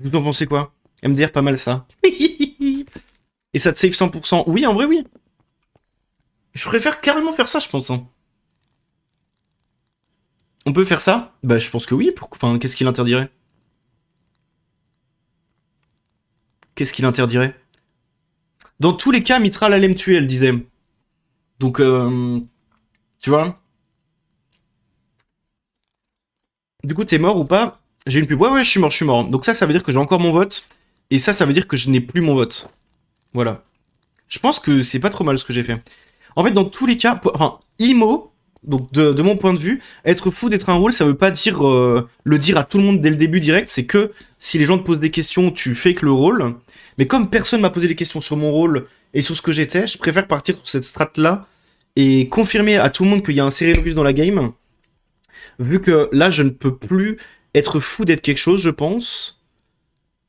Vous en pensez quoi? MDR, pas mal ça. Et ça te save 100%. Oui, en vrai, oui. Je préfère carrément faire ça, je pense. Hein. On peut faire ça? Bah, je pense que oui. Enfin, qu'est-ce qui l'interdirait? Qu'est-ce qui l'interdirait? Dans tous les cas, Mitra allait me tuer, elle disait. Donc, tu vois? Du coup, t'es mort ou pas? J'ai une pub. Ouais, ouais, je suis mort, je suis mort. Donc ça veut dire que j'ai encore mon vote. Et ça veut dire que je n'ai plus mon vote. Voilà. Je pense que c'est pas trop mal ce que j'ai fait. En fait, dans tous les cas, enfin, IMO, donc de mon point de vue, être fou d'être un rôle, ça veut pas dire le dire à tout le monde dès le début direct. C'est que si les gens te posent des questions, tu fais que le rôle. Mais comme personne m'a posé des questions sur mon rôle et sur ce que j'étais, je préfère partir sur cette strat-là et confirmer à tout le monde qu'il y a un Serenobus dans la game. Vu que là, je ne peux plus être fou d'être quelque chose, je pense.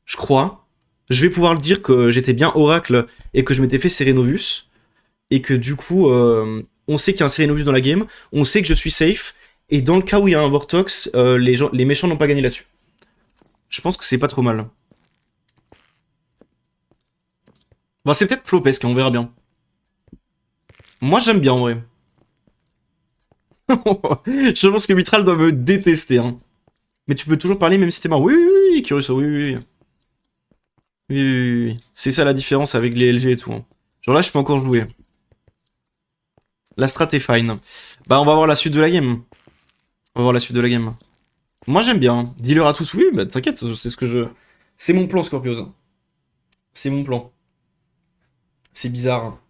Je crois. Je vais pouvoir le dire que j'étais bien Oracle et que je m'étais fait Serenovus. Et que du coup, on sait qu'il y a un Serenovus dans la game. On sait que je suis safe. Et dans le cas où il y a un Vortox, les méchants n'ont pas gagné là-dessus. Je pense que c'est pas trop mal. Bon, c'est peut-être flopesque, on verra bien. Moi, j'aime bien en vrai. Je pense que Mitral doit me détester. Hein. Mais tu peux toujours parler même si t'es mort. Oui, oui, oui, Kiruso, oui, oui, oui. Oui, oui, oui, oui. C'est ça la différence avec les LG et tout. Hein. Genre là, je peux encore jouer. La strat est fine. Bah, on va voir la suite de la game. On va voir la suite de la game. Moi, j'aime bien. Hein. Dis-leur à tous, oui, bah t'inquiète, c'est ce que je... C'est mon plan, Scorpios. C'est mon plan. C'est bizarre. Hein.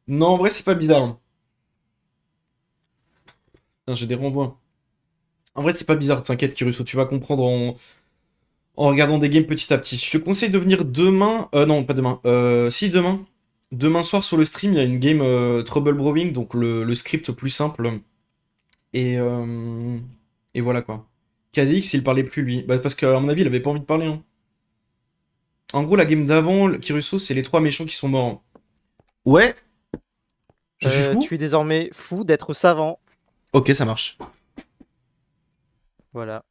Non, en vrai, c'est pas bizarre. Hein. Putain, j'ai des renvois. En vrai, c'est pas bizarre, t'inquiète, Kiruso, tu vas comprendre en regardant des games petit à petit. Je te conseille de venir demain... non, pas demain. Si, demain. Demain soir sur le stream, il y a une game Trouble Brewing, donc le script plus simple. Et, euh, et voilà quoi. KDX, il parlait plus lui. Bah, parce qu'à mon avis, il avait pas envie de parler. Hein. En gros, la game d'avant, Kiruso, c'est les trois méchants qui sont morts. Ouais, je suis fou. Tu es désormais fou d'être savant. Ok, ça marche. Voilà.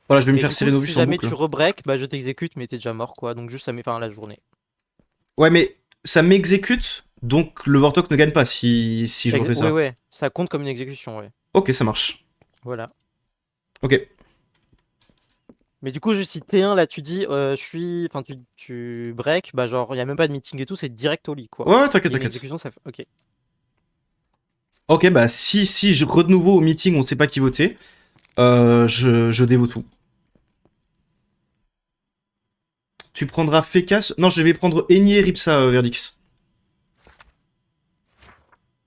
Voilà, je vais me Et faire du coup, Serenovus si en jamais boucle. tu rebreak, bah je t'exécute, mais t'es déjà mort, quoi. Donc juste ça met fin à la journée. Ouais, mais ça m'exécute, donc le Vortok ne gagne pas si je refais Ouais, ça. ouais, ça compte comme une exécution, ouais. Ok, ça marche. Voilà. Ok. Mais du coup, juste si T1, là, tu dis, je suis... Enfin, tu break, bah genre, il y a même pas de meeting et tout, c'est direct au lit, quoi. Ouais, ouais, t'inquiète, Et une t'inquiète. exécution, ça fait... Ok. Ok, bah si je de nouveau au meeting, on sait pas qui voter, je dévoue tout. Tu prendras Fekas. Non, je vais prendre Eni et Ripsa, Verdix.